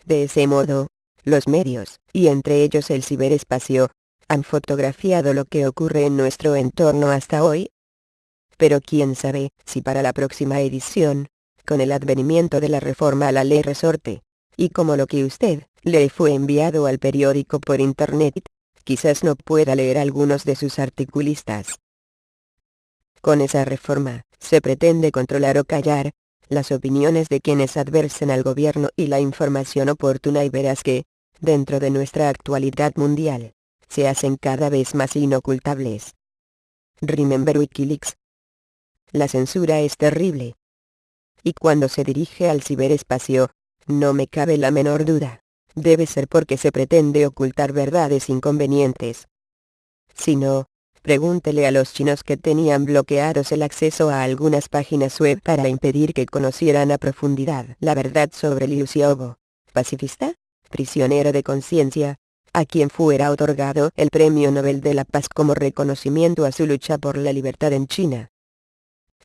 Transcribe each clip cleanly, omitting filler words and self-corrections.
De ese modo, los medios, y entre ellos el ciberespacio, han fotografiado lo que ocurre en nuestro entorno hasta hoy. Pero quién sabe si para la próxima edición, con el advenimiento de la reforma a la ley resorte, y como lo que usted le fue enviado al periódico por internet, quizás no pueda leer algunos de sus articulistas. Con esa reforma, se pretende controlar o callar las opiniones de quienes adversen al gobierno y la información oportuna y veraz que, dentro de nuestra actualidad mundial, se hacen cada vez más inocultables. Remember Wikileaks. La censura es terrible. Y cuando se dirige al ciberespacio, no me cabe la menor duda, debe ser porque se pretende ocultar verdades inconvenientes. Si no, pregúntele a los chinos que tenían bloqueados el acceso a algunas páginas web para impedir que conocieran a profundidad la verdad sobre Liu Xiaobo, pacifista, prisionero de conciencia, a quien fuera otorgado el Premio Nobel de la Paz como reconocimiento a su lucha por la libertad en China.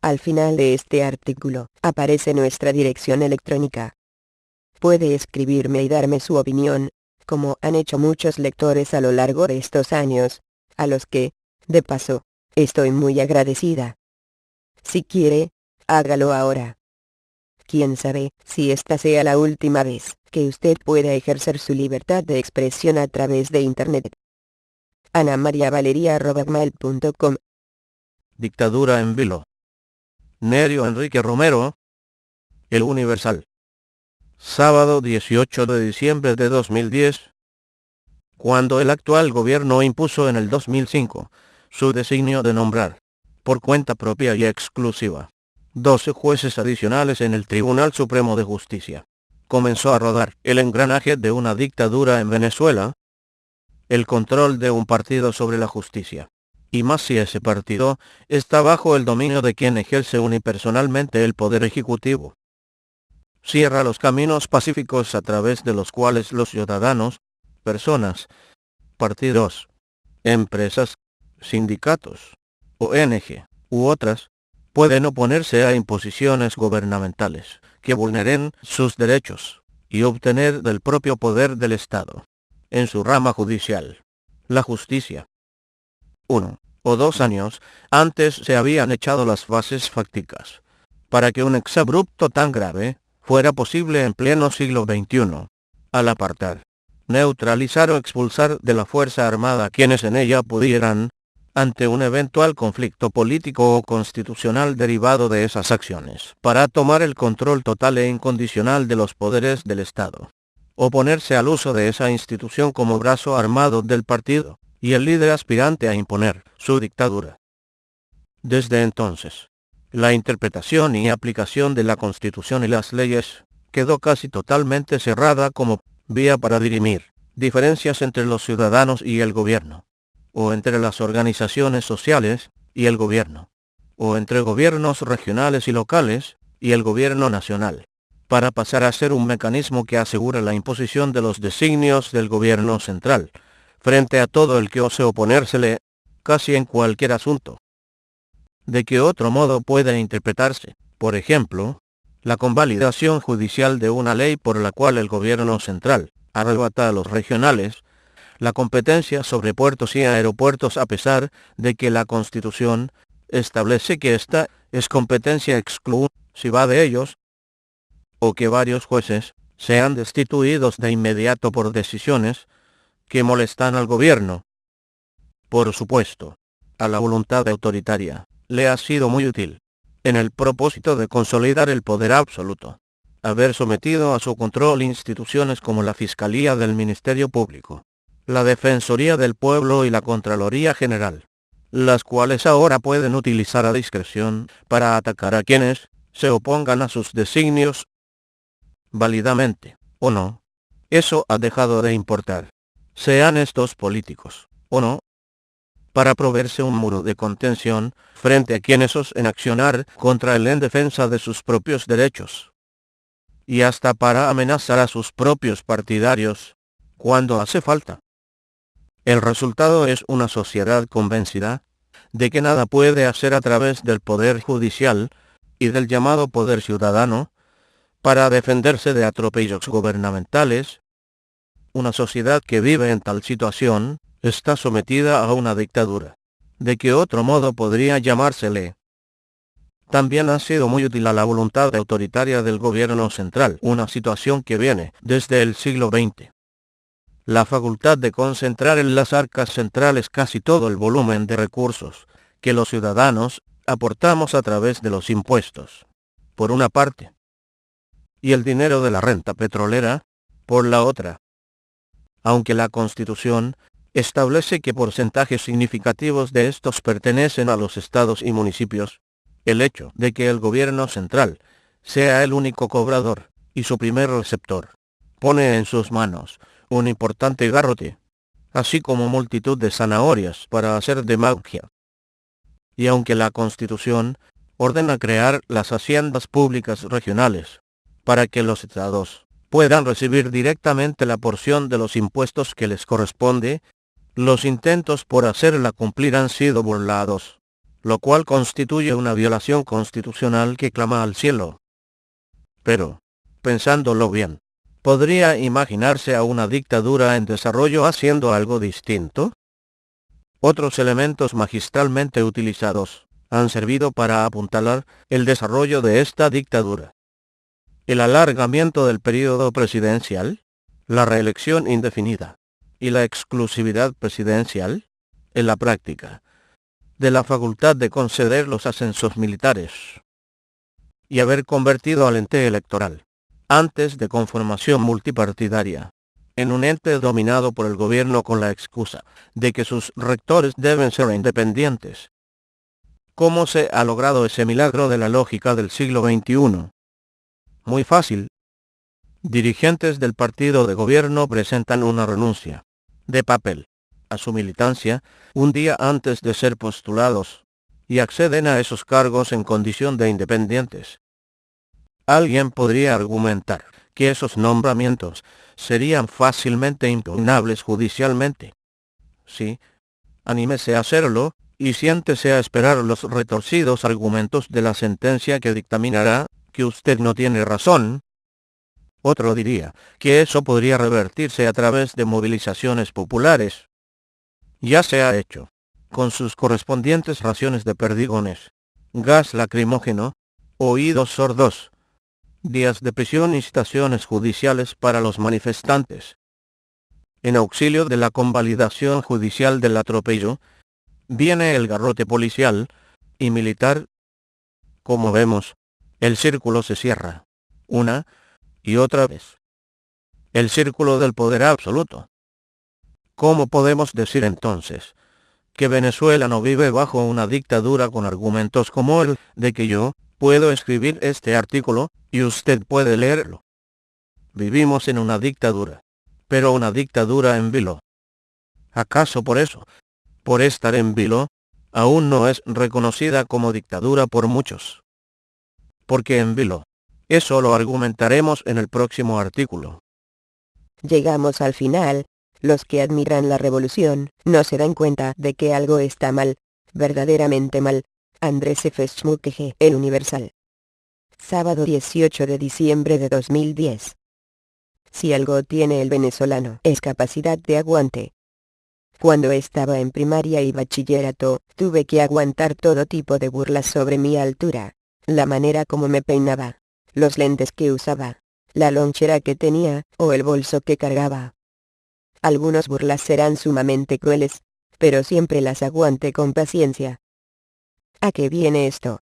Al final de este artículo, aparece nuestra dirección electrónica. Puede escribirme y darme su opinión, como han hecho muchos lectores a lo largo de estos años, a los que, de paso, estoy muy agradecida. Si quiere, hágalo ahora. Quién sabe si esta sea la última vez que usted pueda ejercer su libertad de expresión a través de Internet. anamariavaleria@gmail.com. Dictadura en vilo. Nerio Enrique Romero. El Universal. Sábado 18 de diciembre de 2010. Cuando el actual gobierno impuso en el 2005 su designio de nombrar, por cuenta propia y exclusiva, 12 jueces adicionales en el Tribunal Supremo de Justicia, comenzó a rodar el engranaje de una dictadura en Venezuela, el control de un partido sobre la justicia, y más si ese partido está bajo el dominio de quien ejerce unipersonalmente el poder ejecutivo. Cierra los caminos pacíficos a través de los cuales los ciudadanos, personas, partidos, empresas, sindicatos, ONG, u otras, pueden oponerse a imposiciones gubernamentales que vulneren sus derechos, y obtener del propio poder del Estado, en su rama judicial, la justicia. 1 o 2 años antes se habían echado las bases fácticas para que un exabrupto tan grave fuera posible en pleno siglo XXI, al apartar, neutralizar o expulsar de la Fuerza Armada a quienes en ella pudieran, ante un eventual conflicto político o constitucional derivado de esas acciones, para tomar el control total e incondicional de los poderes del Estado, oponerse al uso de esa institución como brazo armado del partido, y el líder aspirante a imponer su dictadura. Desde entonces, la interpretación y aplicación de la Constitución y las leyes quedó casi totalmente cerrada como vía para dirimir diferencias entre los ciudadanos y el gobierno, o entre las organizaciones sociales y el gobierno, o entre gobiernos regionales y locales y el gobierno nacional, para pasar a ser un mecanismo que asegura la imposición de los designios del gobierno central, frente a todo el que ose oponérsele, casi en cualquier asunto. ¿De qué otro modo puede interpretarse, por ejemplo, la convalidación judicial de una ley por la cual el gobierno central arrebata a los regionales la competencia sobre puertos y aeropuertos a pesar de que la Constitución establece que esta es competencia exclusiva de ellos, o que varios jueces sean destituidos de inmediato por decisiones que molestan al gobierno? Por supuesto, a la voluntad autoritaria le ha sido muy útil, en el propósito de consolidar el poder absoluto, haber sometido a su control instituciones como la Fiscalía del Ministerio Público, la Defensoría del Pueblo y la Contraloría General, las cuales ahora pueden utilizar a discreción para atacar a quienes se opongan a sus designios, válidamente, o no. Eso ha dejado de importar, sean estos políticos, o no, para proveerse un muro de contención frente a quienes osen accionar contra él en defensa de sus propios derechos, y hasta para amenazar a sus propios partidarios, cuando hace falta. El resultado es una sociedad convencida de que nada puede hacer a través del poder judicial y del llamado poder ciudadano, para defenderse de atropellos gubernamentales. Una sociedad que vive en tal situación, está sometida a una dictadura. ¿De qué otro modo podría llamársele? También ha sido muy útil a la voluntad autoritaria del gobierno central, una situación que viene desde el siglo XX. La facultad de concentrar en las arcas centrales casi todo el volumen de recursos que los ciudadanos aportamos a través de los impuestos, por una parte, y el dinero de la renta petrolera, por la otra. Aunque la Constitución establece que porcentajes significativos de estos pertenecen a los estados y municipios, el hecho de que el gobierno central sea el único cobrador y su primer receptor, pone en sus manos un importante garrote, así como multitud de zanahorias para hacer demagogia. Y aunque la Constitución ordena crear las haciendas públicas regionales, para que los estados puedan recibir directamente la porción de los impuestos que les corresponde, los intentos por hacerla cumplir han sido burlados, lo cual constituye una violación constitucional que clama al cielo. Pero, pensándolo bien, ¿podría imaginarse a una dictadura en desarrollo haciendo algo distinto? Otros elementos magistralmente utilizados han servido para apuntalar el desarrollo de esta dictadura. El alargamiento del período presidencial, la reelección indefinida y la exclusividad presidencial, en la práctica, de la facultad de conceder los ascensos militares y haber convertido al ente electoral, antes de conformación multipartidaria, en un ente dominado por el gobierno con la excusa de que sus rectores deben ser independientes. ¿Cómo se ha logrado ese milagro de la lógica del siglo XXI? Muy fácil. Dirigentes del partido de gobierno presentan una renuncia, de papel, a su militancia, un día antes de ser postulados, y acceden a esos cargos en condición de independientes. Alguien podría argumentar que esos nombramientos serían fácilmente impugnables judicialmente. Sí, anímese a hacerlo, y siéntese a esperar los retorcidos argumentos de la sentencia que dictaminará que usted no tiene razón. Otro diría que eso podría revertirse a través de movilizaciones populares. Ya se ha hecho, con sus correspondientes raciones de perdigones, gas lacrimógeno, oídos sordos, días de prisión y citaciones judiciales para los manifestantes. En auxilio de la convalidación judicial del atropello, viene el garrote policial y militar. Como vemos, el círculo se cierra, una y otra vez. El círculo del poder absoluto. ¿Cómo podemos decir entonces que Venezuela no vive bajo una dictadura con argumentos como el de que yo puedo escribir este artículo y usted puede leerlo? Vivimos en una dictadura, pero una dictadura en vilo. ¿Acaso por eso, por estar en vilo, aún no es reconocida como dictadura por muchos? Porque en vilo, eso lo argumentaremos en el próximo artículo. Llegamos al final. Los que admiran la revolución no se dan cuenta de que algo está mal, verdaderamente mal. Andrés F. Schmucke, El Universal. Sábado 18 de diciembre de 2010. Si algo tiene el venezolano es capacidad de aguante. Cuando estaba en primaria y bachillerato, tuve que aguantar todo tipo de burlas sobre mi altura, la manera como me peinaba, los lentes que usaba, la lonchera que tenía, o el bolso que cargaba. Algunas burlas serán sumamente crueles, pero siempre las aguanté con paciencia. ¿A qué viene esto?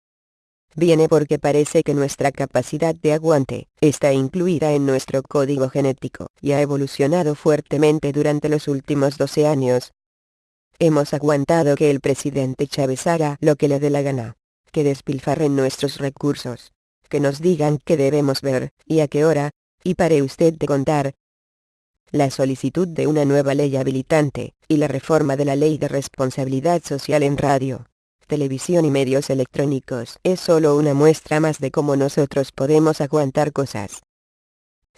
Viene porque parece que nuestra capacidad de aguante está incluida en nuestro código genético y ha evolucionado fuertemente durante los últimos 12 años. Hemos aguantado que el presidente Chávez haga lo que le dé la gana, que despilfarren nuestros recursos, que nos digan qué debemos ver, y a qué hora, y pare usted de contar. La solicitud de una nueva ley habilitante, y la reforma de la Ley de Responsabilidad Social en radio, televisión y medios electrónicos es solo una muestra más de cómo nosotros podemos aguantar cosas.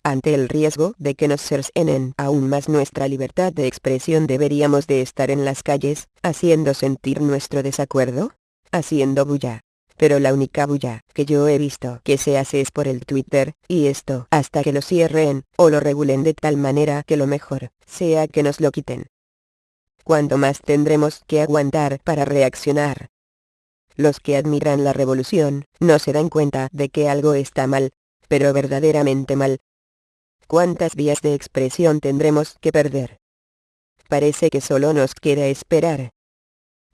Ante el riesgo de que nos cercenen aún más nuestra libertad de expresión, deberíamos de estar en las calles, haciendo sentir nuestro desacuerdo, haciendo bulla, pero la única bulla que yo he visto que se hace es por el Twitter, y esto hasta que lo cierren, o lo regulen de tal manera que lo mejor sea que nos lo quiten. ¿Cuánto más tendremos que aguantar para reaccionar? Los que admiran la revolución, no se dan cuenta de que algo está mal, pero verdaderamente mal. ¿Cuántas vías de expresión tendremos que perder? Parece que solo nos queda esperar.